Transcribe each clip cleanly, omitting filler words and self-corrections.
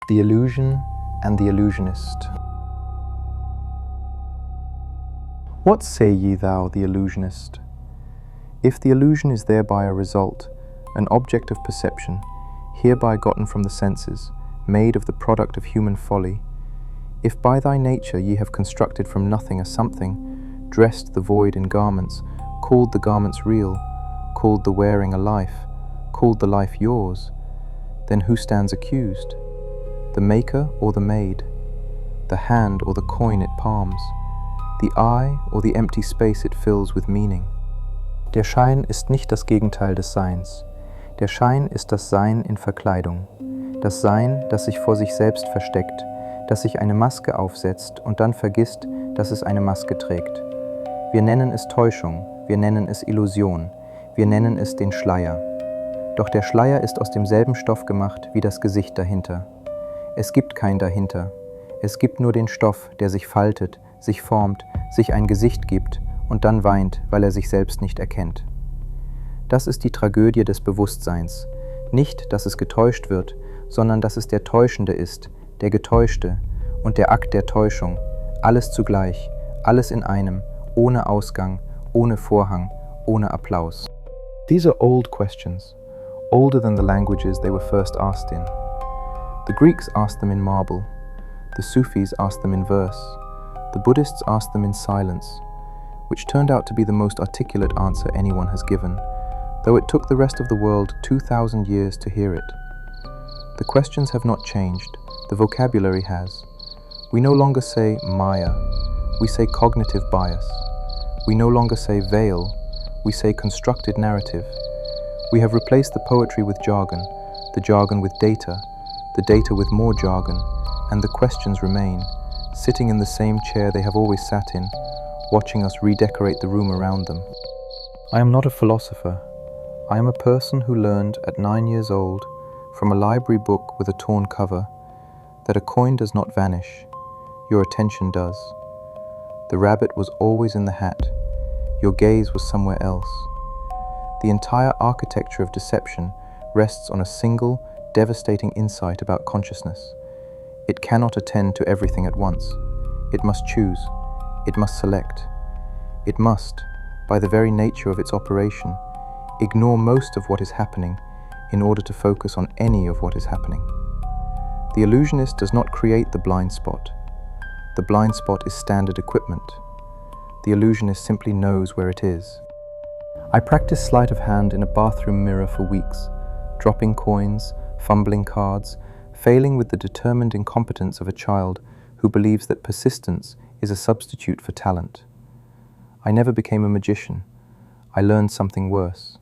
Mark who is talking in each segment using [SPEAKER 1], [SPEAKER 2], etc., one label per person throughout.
[SPEAKER 1] The Illusion and the Illusionist. What say ye thou, the illusionist? If the illusion is thereby a result, an object of perception, hereby gotten from the senses, made of the product of human folly, if by thy nature ye have constructed from nothing a something, dressed the void in garments, called the garments real, called the wearing a life, called the life yours, then who stands accused? The maker or the made? The hand or the coin it palms? The eye or the empty space it fills with meaning? Der Schein ist nicht das Gegenteil des Seins. Der Schein ist das Sein in Verkleidung. Das Sein, das sich vor sich selbst versteckt, das sich eine Maske aufsetzt und dann vergisst, dass es eine Maske trägt. Wir nennen es Täuschung, wir nennen es Illusion, wir nennen es den Schleier. Doch der Schleier ist aus demselben Stoff gemacht wie das Gesicht dahinter. Es gibt kein Dahinter. Es gibt nur den Stoff, der sich faltet, sich formt, sich ein Gesicht gibt und dann weint, weil er sich selbst nicht erkennt. Das ist die Tragödie des Bewusstseins. Nicht, dass es getäuscht wird, sondern dass es der Täuschende ist, der Getäuschte und der Akt der Täuschung. Alles zugleich, alles in einem, ohne Ausgang, ohne Vorhang, ohne Applaus. These are old questions, older than the languages they were first asked in. The Greeks asked them in marble, the Sufis asked them in verse, the Buddhists asked them in silence, which turned out to be the most articulate answer anyone has given, though it took the rest of the world 2,000 years to hear it. The questions have not changed, the vocabulary has. We no longer say Maya, we say cognitive bias. We no longer say veil, we say constructed narrative. We have replaced the poetry with jargon, the jargon with data, the data with more jargon, and the questions remain, sitting in the same chair they have always sat in, watching us redecorate the room around them. I am not a philosopher. I am a person who learned at 9 years old, from a library book with a torn cover, that a coin does not vanish, your attention does. The rabbit was always in the hat, your gaze was somewhere else. The entire architecture of deception rests on a single, devastating insight about consciousness. It cannot attend to everything at once. It must choose. It must select. It must, by the very nature of its operation, ignore most of what is happening in order to focus on any of what is happening. The illusionist does not create the blind spot. The blind spot is standard equipment. The illusionist simply knows where it is. I practiced sleight of hand in a bathroom mirror for weeks, dropping coins, fumbling cards, failing with the determined incompetence of a child who believes that persistence is a substitute for talent. I never became a magician. I learned something worse.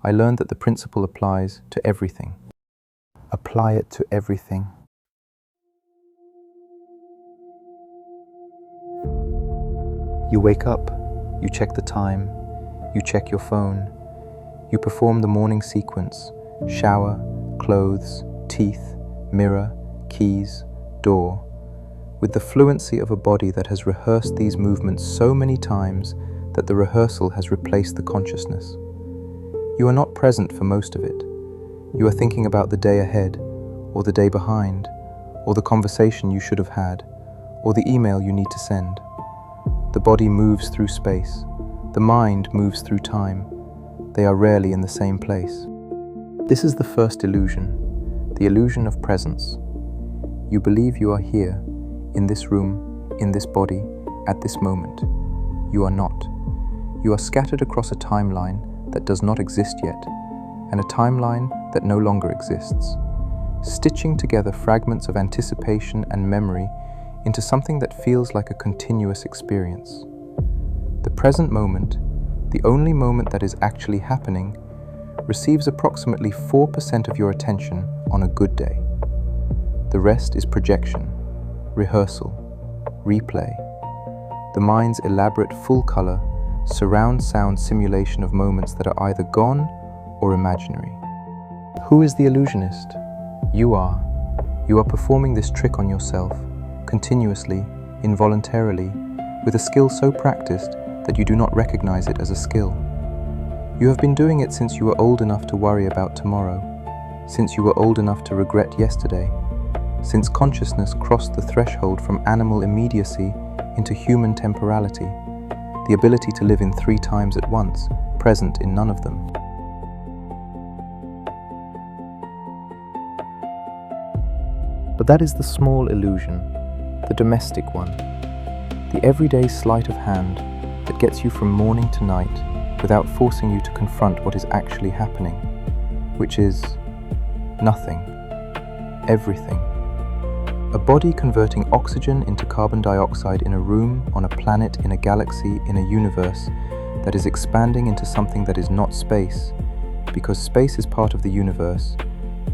[SPEAKER 1] I learned that the principle applies to everything. Apply it to everything. You wake up, you check the time, you check your phone, you perform the morning sequence, shower, clothes, teeth, mirror, keys, door, with the fluency of a body that has rehearsed these movements so many times that the rehearsal has replaced the consciousness. You are not present for most of it. You are thinking about the day ahead, or the day behind, or the conversation you should have had, or the email you need to send. The body moves through space. The mind moves through time. They are rarely in the same place. This is the first illusion, the illusion of presence. You believe you are here, in this room, in this body, at this moment. You are not. You are scattered across a timeline that does not exist yet, and a timeline that no longer exists, stitching together fragments of anticipation and memory into something that feels like a continuous experience. The present moment, the only moment that is actually happening, receives approximately 4% of your attention on a good day. The rest is projection, rehearsal, replay. The mind's elaborate full-color, surround sound simulation of moments that are either gone or imaginary. Who is the illusionist? You are. You are performing this trick on yourself, continuously, involuntarily, with a skill so practiced that you do not recognize it as a skill. You have been doing it since you were old enough to worry about tomorrow, since you were old enough to regret yesterday. since consciousness crossed the threshold from animal immediacy into human temporality, the ability to live in 3 times at once, present in none of them. But that is the small illusion, the domestic one, the everyday sleight of hand that gets you from morning to night without forcing you to confront what is actually happening, which is nothing, everything. A body converting oxygen into carbon dioxide in a room, on a planet, in a galaxy, in a universe that is expanding into something that is not space, because space is part of the universe,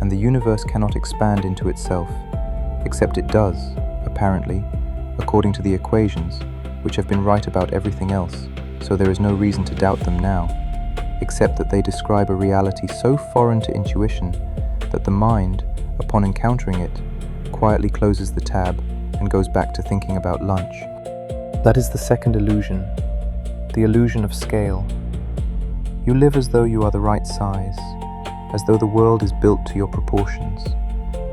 [SPEAKER 1] and the universe cannot expand into itself, except it does, apparently, according to the equations, which have been right about everything else, so there is no reason to doubt them now, except that they describe a reality so foreign to intuition that the mind, upon encountering it, quietly closes the tab and goes back to thinking about lunch. That is the second illusion, the illusion of scale. You live as though you are the right size, as though the world is built to your proportions,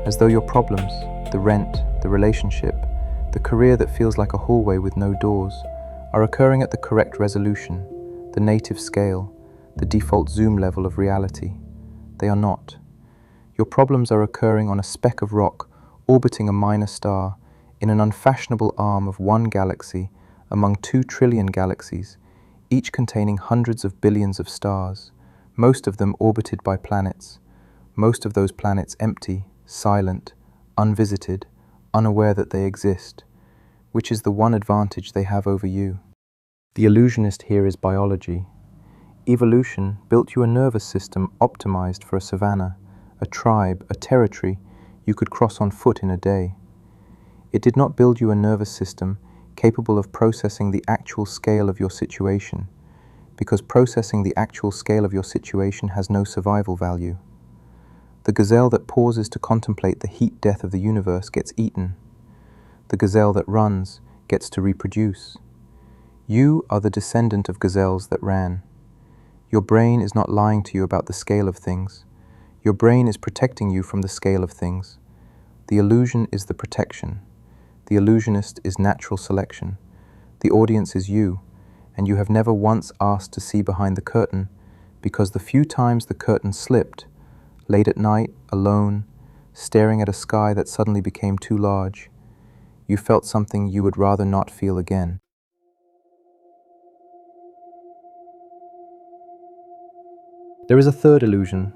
[SPEAKER 1] as though your problems, the rent, the relationship, the career that feels like a hallway with no doors, are occurring at the correct resolution, the native scale, the default zoom level of reality. They are not. Your problems are occurring on a speck of rock orbiting a minor star in an unfashionable arm of one galaxy among 2 trillion galaxies, each containing hundreds of billions of stars, most of them orbited by planets, most of those planets empty, silent, unvisited, unaware that they exist, which is the one advantage they have over you. The illusionist here is biology. Evolution built you a nervous system optimized for a savanna, a tribe, a territory you could cross on foot in a day. It did not build you a nervous system capable of processing the actual scale of your situation, because processing the actual scale of your situation has no survival value. The gazelle that pauses to contemplate the heat death of the universe gets eaten. The gazelle that runs gets to reproduce. You are the descendant of gazelles that ran. Your brain is not lying to you about the scale of things. Your brain is protecting you from the scale of things. The illusion is the protection. The illusionist is natural selection. The audience is you, and you have never once asked to see behind the curtain, because the few times the curtain slipped, late at night, alone, staring at a sky that suddenly became too large, you felt something you would rather not feel again. There is a third illusion.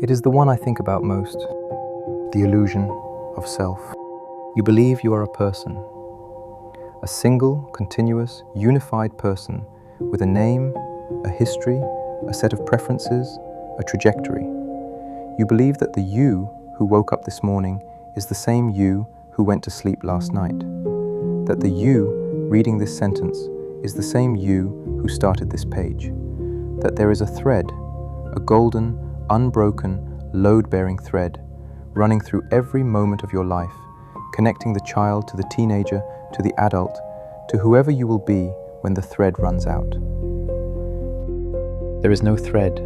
[SPEAKER 1] It is the one I think about most, the illusion of self. You believe you are a person, a single, continuous, unified person with a name, a history, a set of preferences, a trajectory. You believe that the you who woke up this morning is the same you who went to sleep last night, that the you reading this sentence is the same you who started this page, that there is a thread, a golden, unbroken, load-bearing thread, running through every moment of your life, connecting the child to the teenager, to the adult, to whoever you will be when the thread runs out. There is no thread.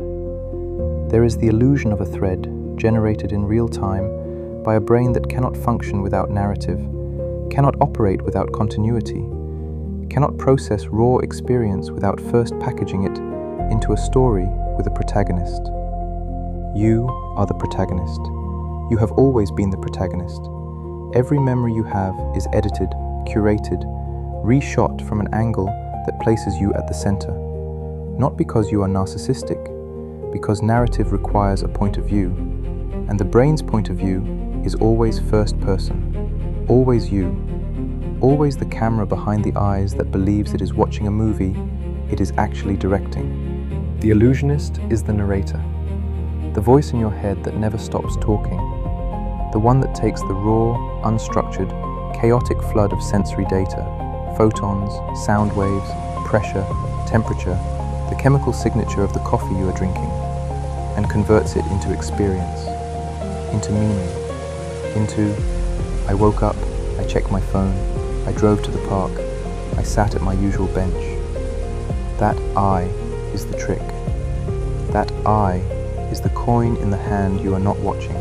[SPEAKER 1] There is the illusion of a thread generated in real time by a brain that cannot function without narrative, cannot operate without continuity, cannot process raw experience without first packaging it into a story with a protagonist. You are the protagonist. You have always been the protagonist. Every memory you have is edited, curated, reshot from an angle that places you at the center. Not because you are narcissistic, because narrative requires a point of view, and the brain's point of view is always first person, always you, always the camera behind the eyes that believes it is watching a movie it is actually directing. The illusionist is the narrator, the voice in your head that never stops talking, the one that takes the raw, unstructured, chaotic flood of sensory data, photons, sound waves, pressure, temperature, the chemical signature of the coffee you are drinking, and converts it into experience, into meaning, into, I woke up, I checked my phone, I drove to the park, I sat at my usual bench. That I is the trick. That I is the coin in the hand you are not watching.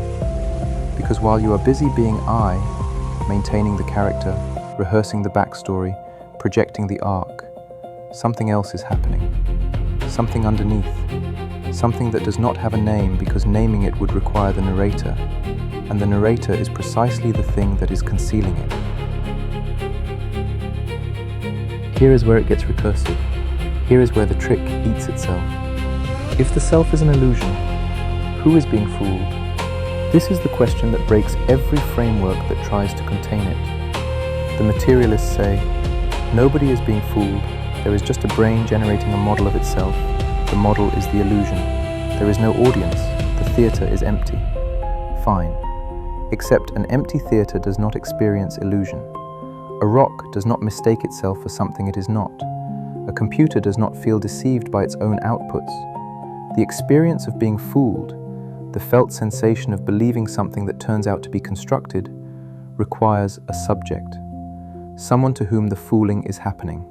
[SPEAKER 1] Because while you are busy being I, maintaining the character, rehearsing the backstory, projecting the arc, something else is happening. Something underneath. Something that does not have a name because naming it would require the narrator, and the narrator is precisely the thing that is concealing it. Here is where it gets recursive. Here is where the trick eats itself. If the self is an illusion, who is being fooled? This is the question that breaks every framework that tries to contain it. The materialists say, nobody is being fooled, there is just a brain generating a model of itself. The model is the illusion. There is no audience, the theatre is empty. Fine. Except an empty theatre does not experience illusion. A rock does not mistake itself for something it is not. A computer does not feel deceived by its own outputs. The experience of being fooled, the felt sensation of believing something that turns out to be constructed, requires a subject, someone to whom the fooling is happening.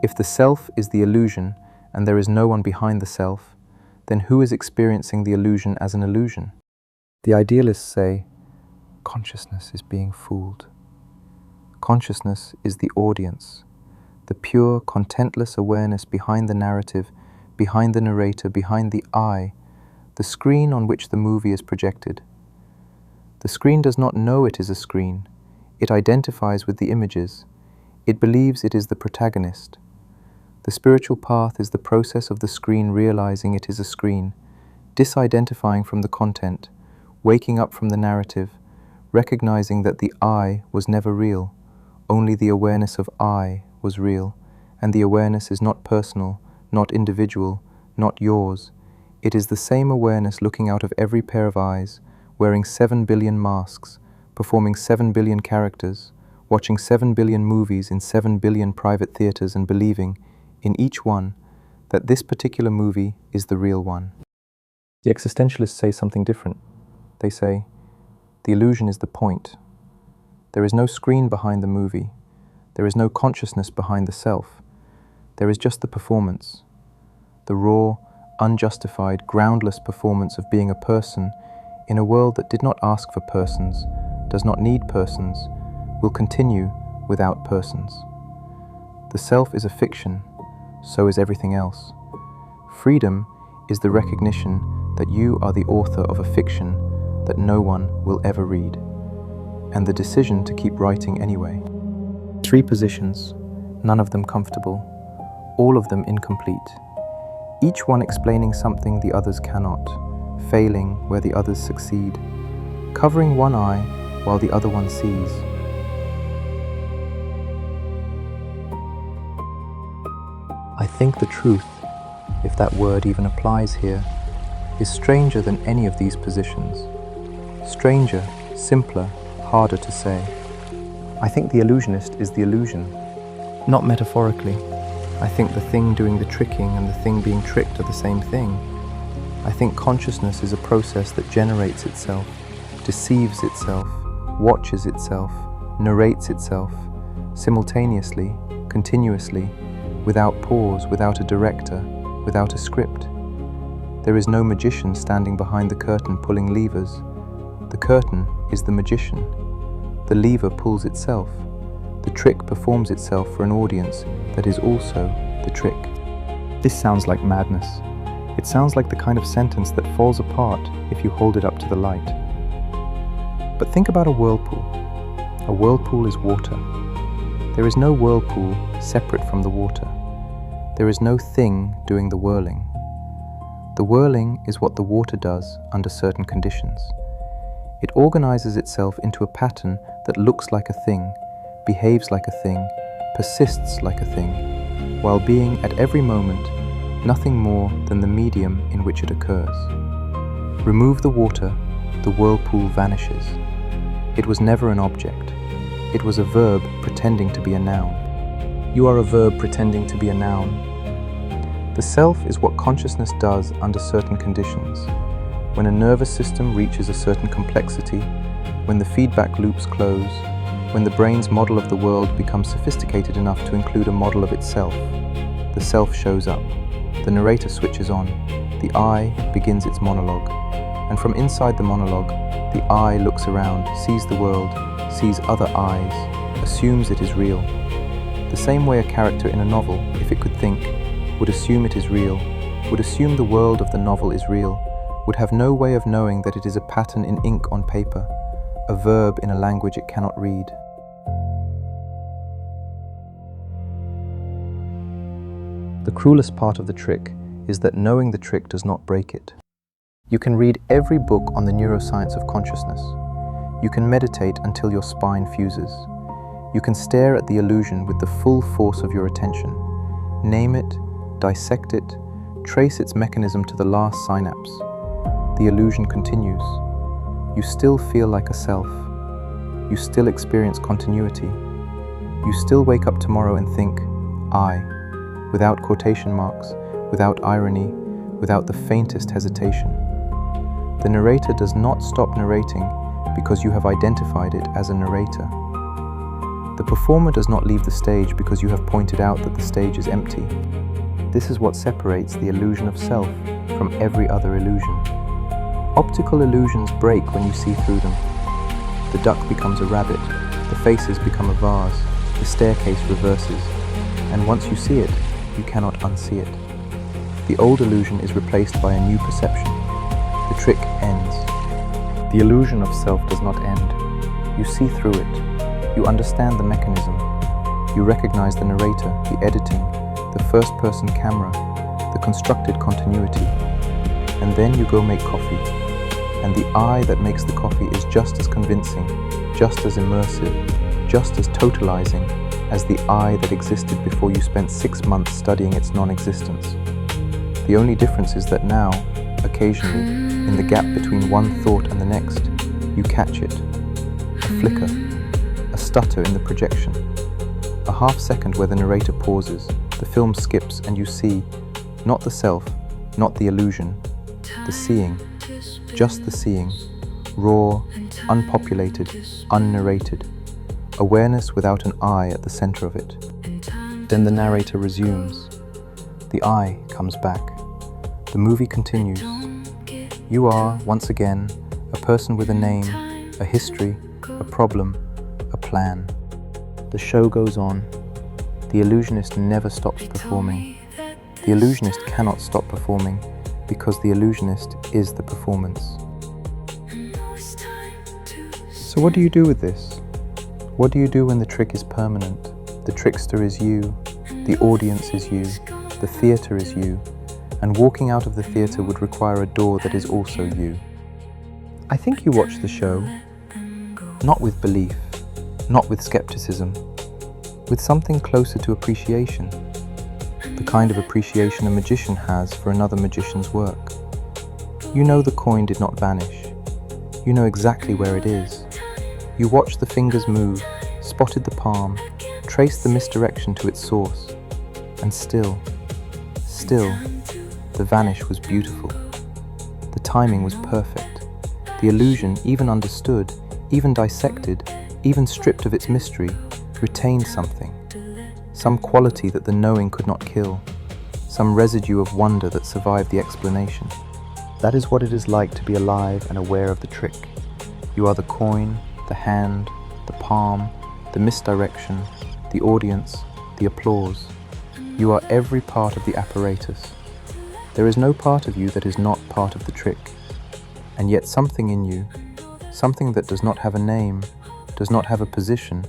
[SPEAKER 1] If the self is the illusion and there is no one behind the self, then who is experiencing the illusion as an illusion? The idealists say, consciousness is being fooled. Consciousness is the audience, the pure, contentless awareness behind the narrative, behind the narrator, behind the I, the screen on which the movie is projected. The screen does not know it is a screen. It identifies with the images. It believes it is the protagonist. The spiritual path is the process of the screen realizing it is a screen, disidentifying from the content, waking up from the narrative, recognizing that the I was never real, only the awareness of I was real, and the awareness is not personal, not individual, not yours. It is the same awareness looking out of every pair of eyes, wearing 7 billion masks, performing 7 billion characters, watching 7 billion movies in 7 billion private theaters and believing, in each one, that this particular movie is the real one. The existentialists say something different. They say, the illusion is the point. There is no screen behind the movie. There is no consciousness behind the self. There is just the performance. The raw, unjustified, groundless performance of being a person in a world that did not ask for persons, does not need persons, will continue without persons. The self is a fiction, so is everything else. Freedom is the recognition that you are the author of a fiction that no one will ever read, and the decision to keep writing anyway. 3 positions, none of them comfortable, all of them incomplete, each one explaining something the others cannot, failing where the others succeed, covering one eye while the other one sees. I think the truth, if that word even applies here, is stranger than any of these positions. Stranger, simpler, harder to say. I think the illusionist is the illusion, not metaphorically. I think the thing doing the tricking and the thing being tricked are the same thing. I think consciousness is a process that generates itself, deceives itself, watches itself, narrates itself, simultaneously, continuously, without pause, without a director, without a script. There is no magician standing behind the curtain pulling levers. The curtain is the magician. The lever pulls itself. The trick performs itself for an audience that is also the trick. This sounds like madness. It sounds like the kind of sentence that falls apart if you hold it up to the light. But think about a whirlpool. A whirlpool is water. There is no whirlpool separate from the water. There is no thing doing the whirling. The whirling is what the water does under certain conditions. It organizes itself into a pattern that looks like a thing, behaves like a thing, persists like a thing, while being at every moment nothing more than the medium in which it occurs. Remove the water, the whirlpool vanishes. It was never an object. It was a verb pretending to be a noun. You are a verb pretending to be a noun. The self is what consciousness does under certain conditions. When a nervous system reaches a certain complexity, when the feedback loops close, when the brain's model of the world becomes sophisticated enough to include a model of itself, the self shows up. The narrator switches on. The I begins its monologue. And from inside the monologue, the I looks around, sees the world, sees other eyes, assumes it is real. The same way a character in a novel, if it could think, would assume it is real, would assume the world of the novel is real, would have no way of knowing that it is a pattern in ink on paper, a verb in a language it cannot read. The cruelest part of the trick is that knowing the trick does not break it. You can read every book on the neuroscience of consciousness. You can meditate until your spine fuses. You can stare at the illusion with the full force of your attention. Name it, dissect it, trace its mechanism to the last synapse. The illusion continues. You still feel like a self. You still experience continuity. You still wake up tomorrow and think, I, without quotation marks, without irony, without the faintest hesitation. The narrator does not stop narrating because you have identified it as a narrator. The performer does not leave the stage because you have pointed out that the stage is empty. This is what separates the illusion of self from every other illusion. Optical illusions break when you see through them. The duck becomes a rabbit, the faces become a vase, the staircase reverses, and once you see it, you cannot unsee it. The old illusion is replaced by a new perception. The trick ends. The illusion of self does not end. You see through it. You understand the mechanism. You recognize the narrator, the editing, the first-person camera, the constructed continuity. And then you go make coffee. And the I that makes the coffee is just as convincing, just as immersive, just as totalizing as the I that existed before you spent 6 months studying its non-existence. The only difference is that now, occasionally, in the gap between one thought and the next, you catch it. A flicker, a stutter in the projection, a half second where the narrator pauses, the film skips and you see, not the self, not the illusion, the seeing, just the seeing, raw, unpopulated, unnarrated, awareness without an I at the center of it. Then the narrator resumes. The I comes back. The movie continues. You are, once again, a person with a name, a history, a problem, a plan. The show goes on. The illusionist never stops performing. The illusionist cannot stop performing because the illusionist is the performance. So what do you do with this? What do you do when the trick is permanent? The trickster is you, the audience is you, the theatre is you, and walking out of the theatre would require a door that is also you. I think you watch the show, not with belief, not with skepticism, with something closer to appreciation, the kind of appreciation a magician has for another magician's work. You know the coin did not vanish. You know exactly where it is. You watched the fingers move, spotted the palm, traced the misdirection to its source, and still, the vanish was beautiful. The timing was perfect. The illusion, even understood, even dissected, even stripped of its mystery, retained something. Some quality that the knowing could not kill. Some residue of wonder that survived the explanation. That is what it is like to be alive and aware of the trick. You are the coin, the hand, the palm, the misdirection, the audience, the applause. You are every part of the apparatus. There is no part of you that is not part of the trick. And yet something in you, something that does not have a name, does not have a position,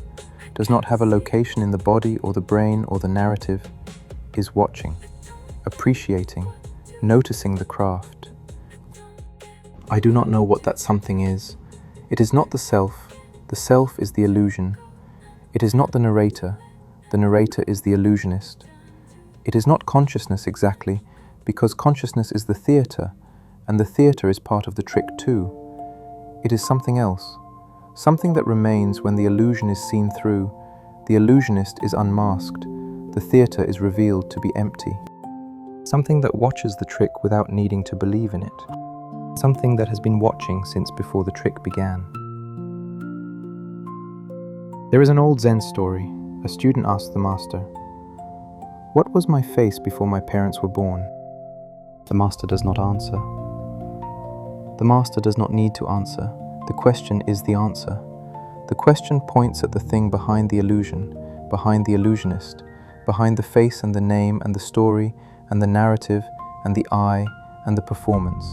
[SPEAKER 1] does not have a location in the body or the brain or the narrative, is watching, appreciating, noticing the craft. I do not know what that something is. It is not the self is the illusion. It is not the narrator is the illusionist. It is not consciousness exactly, because consciousness is the theatre, and the theatre is part of the trick too. It is something else, something that remains when the illusion is seen through, the illusionist is unmasked, the theatre is revealed to be empty. Something that watches the trick without needing to believe in it. Something that has been watching since before the trick began. There is an old Zen story. A student asked the master, "What was my face before my parents were born?" The master does not answer. The master does not need to answer. The question is the answer. The question points at the thing behind the illusion, behind the illusionist, behind the face and the name and the story and the narrative and the I and the performance.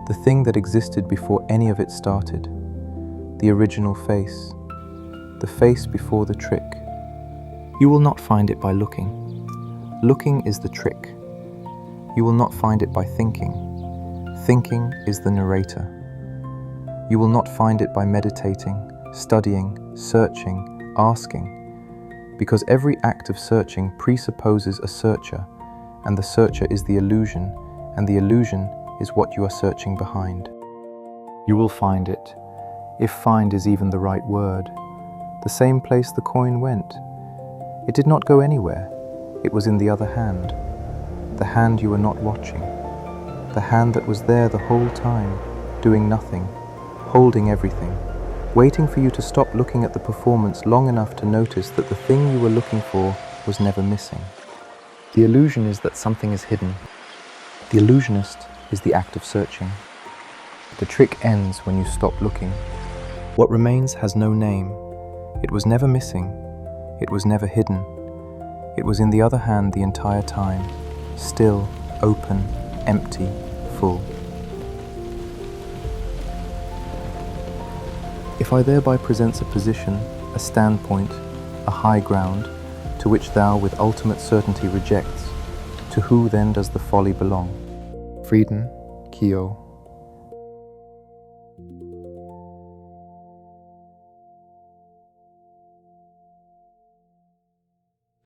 [SPEAKER 1] The thing that existed before any of it started. The original face. The face before the trick. You will not find it by looking. Looking is the trick. You will not find it by thinking. Thinking is the narrator. You will not find it by meditating, studying, searching, asking, because every act of searching presupposes a searcher, and the searcher is the illusion, and the illusion is what you are searching behind. You will find it, if find is even the right word, the same place the coin went. It did not go anywhere. It was in the other hand, the hand you were not watching, the hand that was there the whole time, doing nothing, holding everything, waiting for you to stop looking at the performance long enough to notice that the thing you were looking for was never missing. The illusion is that something is hidden. The illusionist is the act of searching. The trick ends when you stop looking. What remains has no name. It was never missing. It was never hidden. It was in the other hand the entire time, still, open, empty, full. If I thereby presents a position, a standpoint, a high ground, to which thou with ultimate certainty rejects, to who then does the folly belong? Frieden, Kiyo.